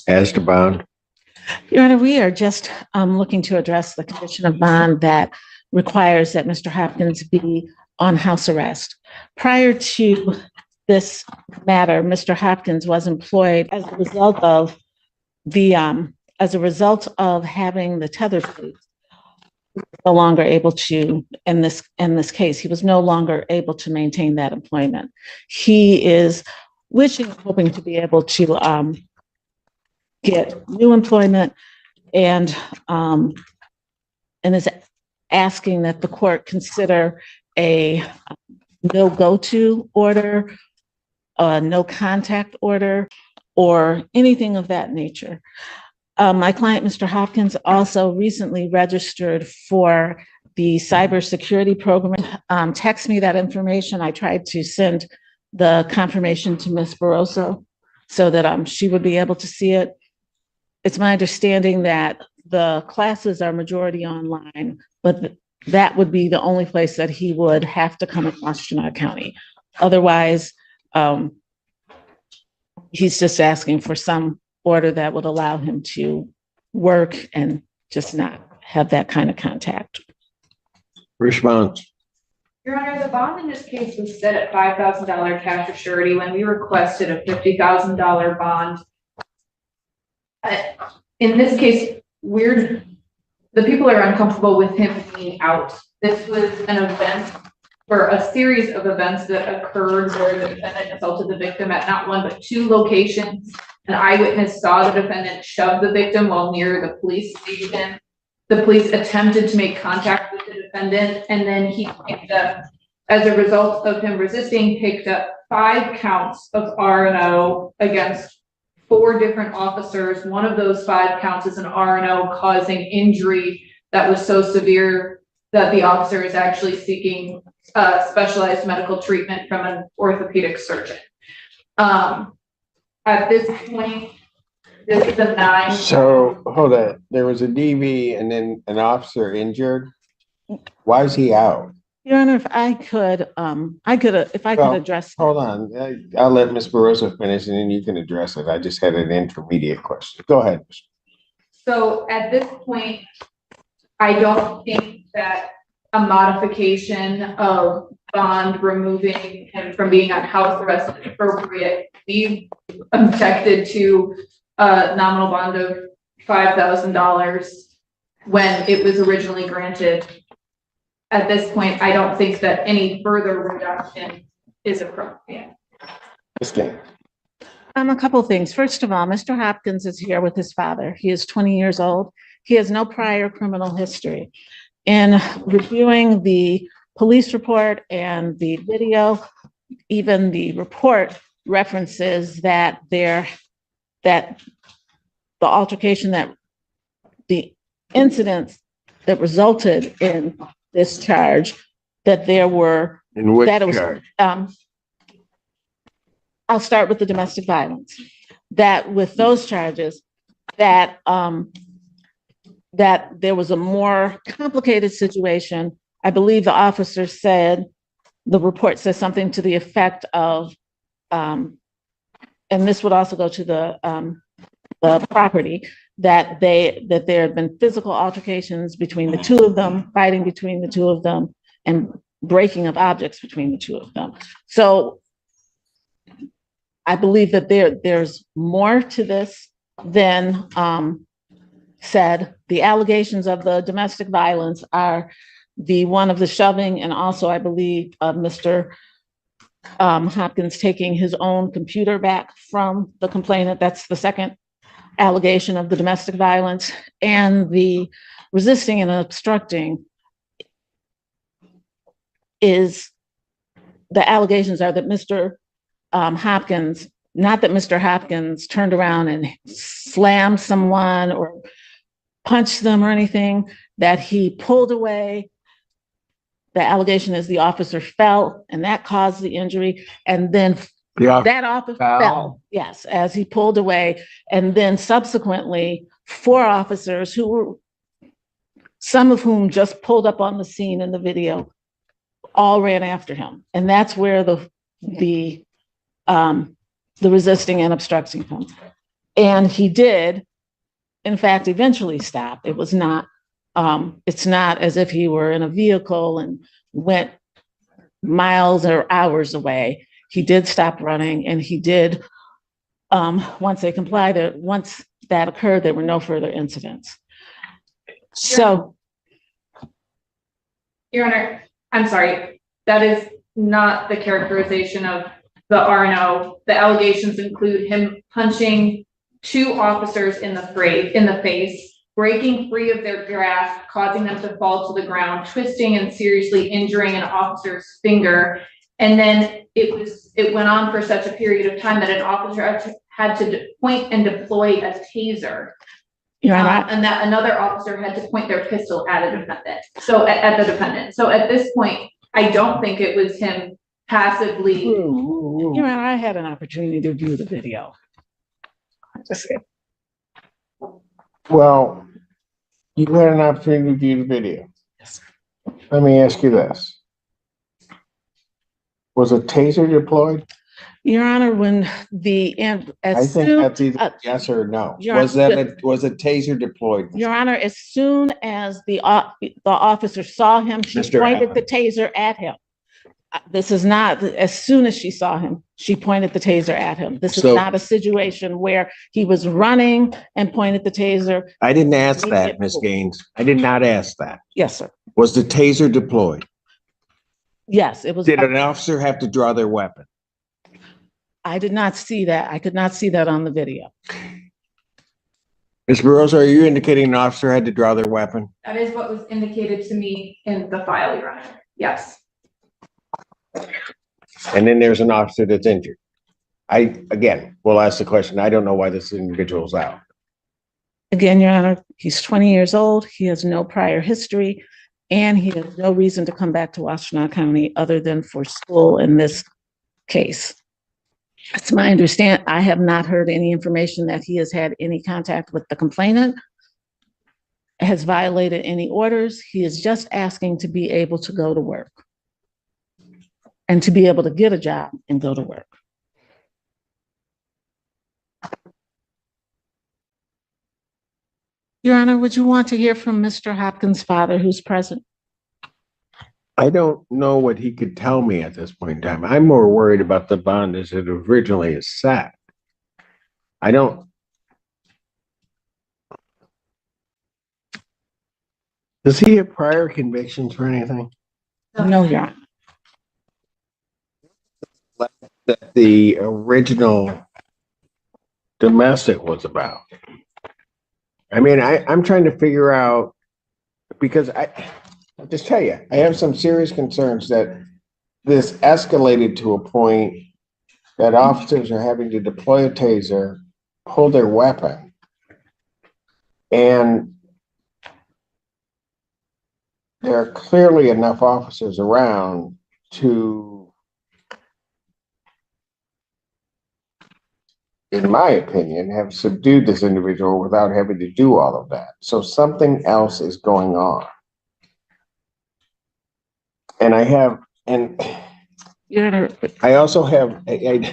As to bond? Your Honor, we are just looking to address the condition of bond that requires that Mr. Hopkins be on house arrest. Prior to this matter, Mr. Hopkins was employed as a result of having the tether police. No longer able to, in this case, he was no longer able to maintain that employment. He is hoping to be able to get new employment and is asking that the court consider a no go-to order, a no contact order, or anything of that nature. My client, Mr. Hopkins, also recently registered for the cybersecurity program. Text me that information. I tried to send the confirmation to Ms. Barroso so that she would be able to see it. It's my understanding that the classes are majority online, but that would be the only place that he would have to come across Washtenaw County. Otherwise, he's just asking for some order that would allow him to work and just not have that kind of contact. Response. Your Honor, the bond in this case was set at $5,000 cash or surety when we requested a $50,000 bond. In this case, the people are uncomfortable with him being out. This was an event or a series of events that occurred where the defendant assaulted the victim at not one but two locations. An eyewitness saw the defendant shove the victim while near the police station. The police attempted to make contact with the defendant, and then he picked up, as a result of him resisting, picked up 5 counts of R&O against 4 different officers. One of those 5 counts is an R&O causing injury that was so severe that the officer is actually seeking specialized medical treatment from an orthopedic surgeon. At this point, this is a 9. So hold on. There was a DV and then an officer injured. Why is he out? Your Honor, if I could address. Hold on. I'll let Ms. Barroso finish and then you can address it. I just had an intermediate question. Go ahead. So at this point, I don't think that a modification of bond removing him from being on house arrest is appropriate. We objected to a nominal bond of $5,000 when it was originally granted. At this point, I don't think that any further reduction is appropriate. A couple of things. First of all, Mr. Hopkins is here with his father. He is 20 years old. He has no prior criminal history. In reviewing the police report and the video, even the report references that the altercation, that the incidents that resulted in this charge, that there were. In which charge? I'll start with the domestic violence. That with those charges, that there was a more complicated situation. I believe the officer said, the report says something to the effect of, and this would also go to the property, that there had been physical altercations between the two of them, fighting between the two of them, and breaking of objects between the two of them. So I believe that there's more to this than said. The allegations of the domestic violence are the one of the shoving, and also I believe of Mr. Hopkins taking his own computer back from the complainant. That's the second allegation of the domestic violence. And the resisting and obstructing is, the allegations are that Mr. Hopkins, not that Mr. Hopkins turned around and slammed someone or punched them or anything, that he pulled away. The allegation is the officer fell and that caused the injury. And then that officer fell, yes, as he pulled away. And then subsequently, 4 officers some of whom just pulled up on the scene in the video, all ran after him. And that's where the resisting and obstructing comes. And he did, in fact, eventually stop. It was not, it's not as if he were in a vehicle and went miles or hours away. He did stop running, and he did, once they complied, once that occurred, there were no further incidents. So, Your Honor, I'm sorry, that is not the characterization of the RNO. The allegations include him punching two officers in the face, breaking free of their grasp, causing them to fall to the ground, twisting and seriously injuring an officer's finger. And then it went on for such a period of time that an officer had to point and deploy a taser. Your Honor, And that another officer had to point their pistol at a defendant. So at the defendant. So at this point, I don't think it was him passively. Your Honor, I had an opportunity to view the video. Well, you had an opportunity to view the video. Yes. Let me ask you this. Was a taser deployed? Your Honor, when the, and I as think soon, that's either yes or no. Your Was Honor, was a taser deployed? Your Honor, as soon as the officer saw him, she Mr. pointed Allen. the taser at him. This is not, as soon as she saw him, she pointed the taser at him. This is So- not a situation where he was running and pointed the taser. I didn't ask that, Ms. Gaines. I did not ask that. Yes, sir. Was the taser deployed? Yes, it was. Did an officer have to draw their weapon? I did not see that. I could not see that on the video. Ms. Burrows, are you indicating an officer had to draw their weapon? That is what was indicated to me in the file, Your Honor. Yes. And then there's an officer that's injured. Again, we'll ask the question. I don't know why this individual's out. Again, Your Honor, he's 20 years old. He has no prior history, and he has no reason to come back to Washtenaw County other than for school in this case. It's my understanding, I have not heard any information that he has had any contact with the complainant, has violated any orders. He is just asking to be able to go to work and to be able to get a job and go to work. Your Honor, would you want to hear from Mr. Hopkins' father, who's present? I don't know what he could tell me at this point in time. I'm more worried about the bond as it originally is set. I don't. Does he have prior convictions for anything? No, Your Honor. That the original domestic was about. I mean, I'm trying to figure out, because I'll just tell you, I have some serious concerns that this escalated to a point that officers are having to deploy a taser, pull their weapon, and there are clearly enough officers around to, in my opinion, have subdued this individual without having to do all of that. So something else is going on. And Your Honor, I also have, I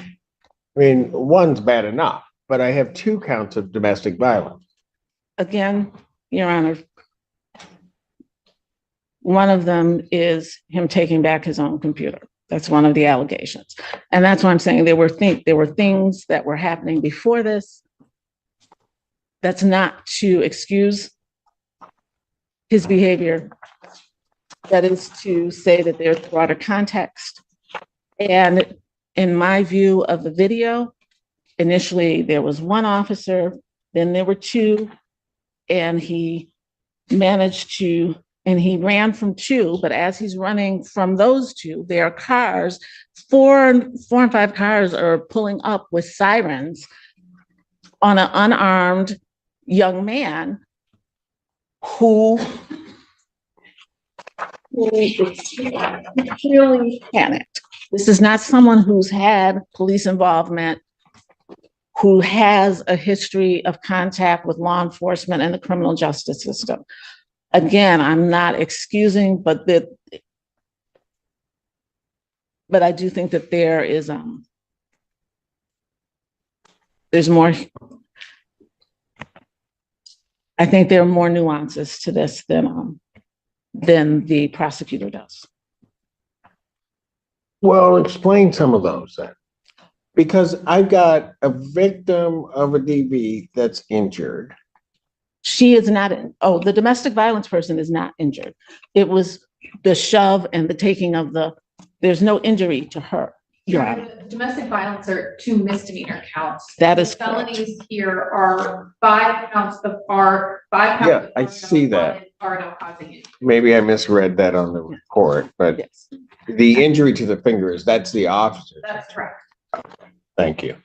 mean, one's bad enough, but I have 2 counts of domestic violence. again, Your Honor, one of them is him taking back his own computer. That's one of the allegations. And that's why I'm saying there were things that were happening before this. That's not to excuse his behavior. That is to say that there's broader context. And in my view of the video, initially there was 1 officer, then there were 2, and he managed to, and he ran from 2, but as he's running from those 2, there are cars, 4 and 5 cars are pulling up with sirens on an unarmed young man who clearly panicked. This is not someone who's had police involvement, who has a history of contact with law enforcement and the criminal justice system. Again, I'm not excusing, but I do think that there is there's more I think there are more nuances to this than the prosecutor does. Well, explain some of those then. Because I've got a victim of a DV that's injured. She is not, the domestic violence person is not injured. It was the shove and the taking of there's no injury to her. Domestic violence are 2 misdemeanor counts. That is The felonies here are 5 counts of are 5 counts. Yeah, of I see that. are no causing it. Maybe I misread that on the report, but Yes. the injury to the finger that's the officer. That's correct. Thank you.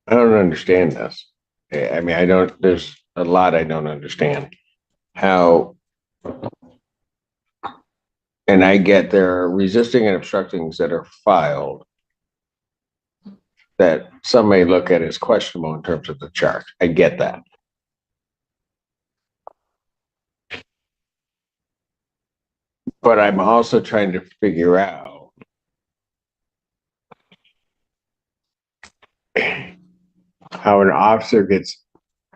I don't understand this. I mean, there's a lot I don't understand. How, and I get there are resisting and obstructing that are filed that some may look at as questionable in terms of the charge. I get that. But I'm also trying to figure out how an officer gets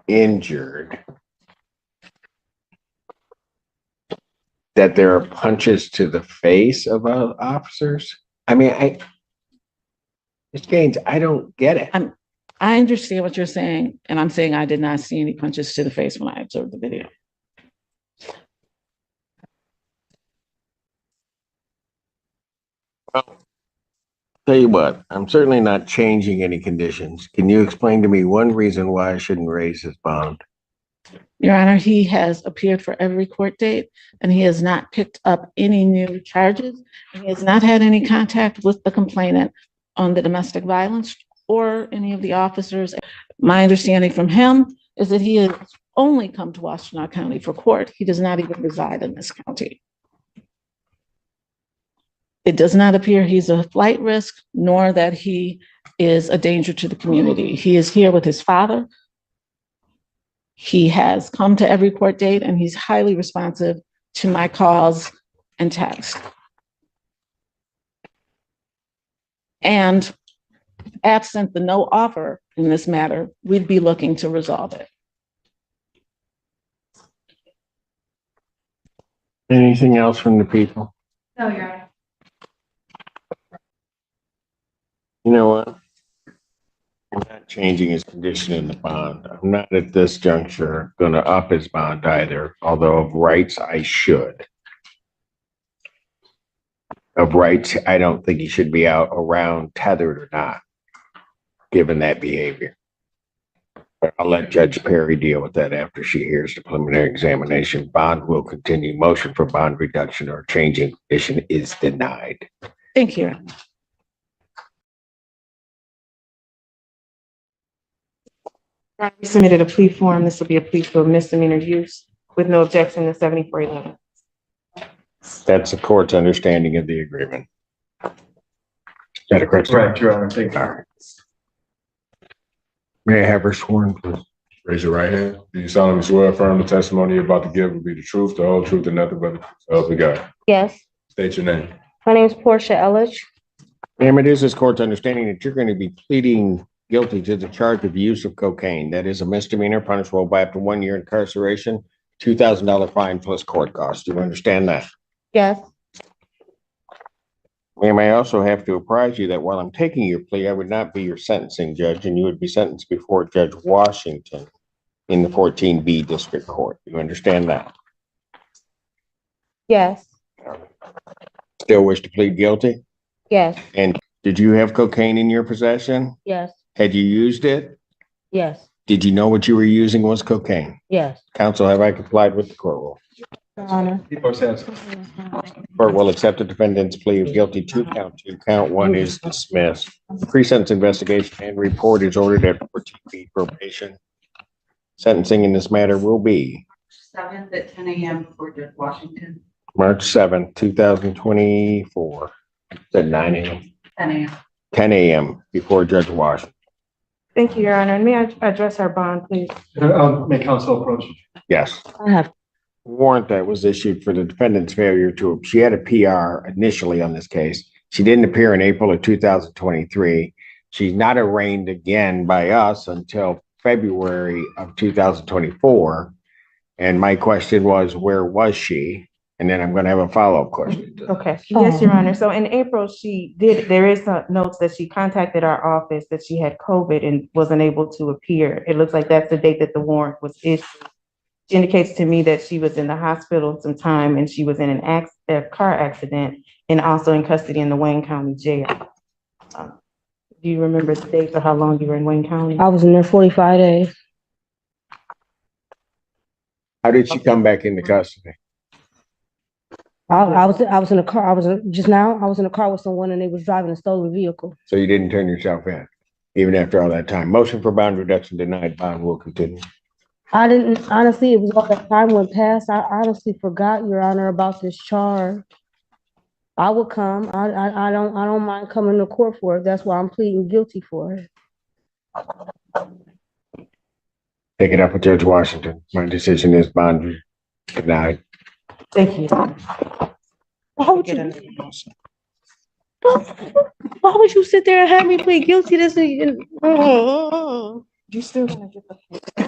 injured, that there are punches to the face of officers. I mean, Mr. Gaines, I don't get it. I understand what you're saying, and I'm saying I did not see any punches to the face when I observed the video. Well, tell you what, I'm certainly not changing any conditions. Can you explain to me one reason why I shouldn't raise his bond? Your Honor, he has appeared for every court date, and he has not picked up any new charges. He has not had any contact with the complainant on the domestic violence or any of the officers. My understanding from him is that he has only come to Washtenaw County for court. He does not even reside in this county. It does not appear he's a flight risk, nor that he is a danger to the community. He is here with his father. He has come to every court date, and he's highly responsive to my calls and texts. And absent the no offer in this matter, we'd be looking to resolve it. Anything else from the people? No, Your Honor. You know what? I'm not changing his condition in the bond. I'm not at this juncture gonna up his bond either, although of rights I should. Of rights, I don't think he should be out around tethered or not, given that behavior. But I'll let Judge Perry deal with that after she hears the preliminary examination. Bond will continue. Motion for bond reduction or changing condition is denied. Thank you. We submitted a plea form. This will be a plea for misdemeanor use with no objection to 7411. That's the court's understanding of the agreement. Is that a correct? Correct, Your Honor. Thank you. All right. May I have her sworn, please? Raise your right hand. Do you solemnly swear affirm the testimony you're about to give will be the truth, the whole truth, and nothing but the truth? So help you God. Yes, State your name. my name is Portia Ellis. Ma'am, it is this court's understanding that you're going to be pleading guilty to the charge of use of cocaine. That is a misdemeanor punishable by up to 1 year incarceration, $2,000 fine plus court costs. Do you understand that? Yes, Ma'am, I also have to apprise you that while I'm taking your plea, I would not be your sentencing judge, and you would be sentenced before Judge Washington in the 14B District Court. You understand that? yes, Still wish to plead guilty? yes, And did you have cocaine in your possession? yes, Had you used it? yes, Did you know what you were using was cocaine? yes. Counsel, have I complied with the court rule? Your Honor. Court will accept the defendant's plea of guilty to count 2. Count 1 is dismissed. Pre-sentence investigation and report is ordered at 14B probation. Sentencing in this matter will be 7th at 10 a.m. before Judge Washington, March 7th, 2024. At 9 a.m. 10 a.m. 10 a.m. before Judge Washington. Thank you, Your Honor. And may I address our bond, please? May counsel approach. Yes. I have, Warrant that was issued for the defendant's failure to, she had a PR initially on this case. She didn't appear in April of 2023. she's not arraigned again by us until February of 2024. And my question was, where was she? And then I'm going to have a follow-up question. Okay, yes, Your Honor. So in April, there is some notes that she contacted our office that she had COVID and wasn't able to appear. It looks like that's the date that the warrant was issued. She indicates to me that she was in the hospital some time and she was in a car accident and also in custody in the Wayne County Jail. Do you remember the dates or how long you were in Wayne County? I was in there 45 days. How did she come back into custody? I was in a car. I was in a car with someone and they was driving a stolen vehicle. So you didn't turn yourself in, even after all that time. Motion for bond reduction denied. Bond will continue. I didn't, honestly, it was all that time went past. I honestly forgot, Your Honor, about this charge. I would come. I don't mind coming to court for it. That's why I'm pleading guilty for it. Take it up with Judge Washington. My decision is bond denied. Thank you. Why would you sit there and have me plead guilty this week? You still gonna get the.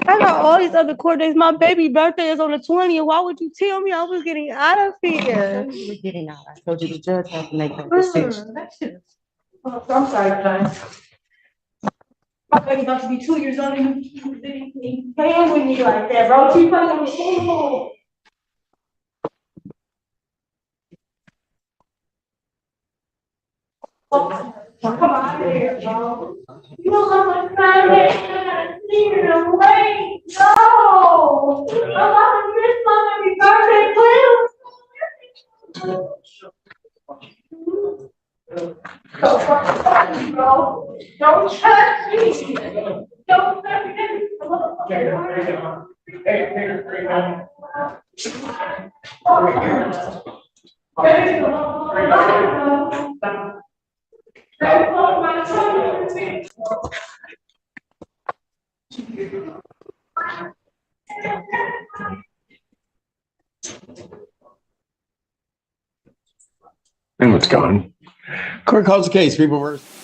I got all these other court dates. My baby birthday is on the 20th. Why would you tell me I was getting out of here? You were getting out. I told you the judge had to make that decision. I'm sorry, guys. My baby's about to be 2 years old and you playing with me like that, bro. Keep playing with me. Come on here, bro. You don't have my Friday here away. No. I'm about to miss my baby birthday, please. Bro. Don't touch me. Don't touch me. And it's gone. Court calls the case. People versus.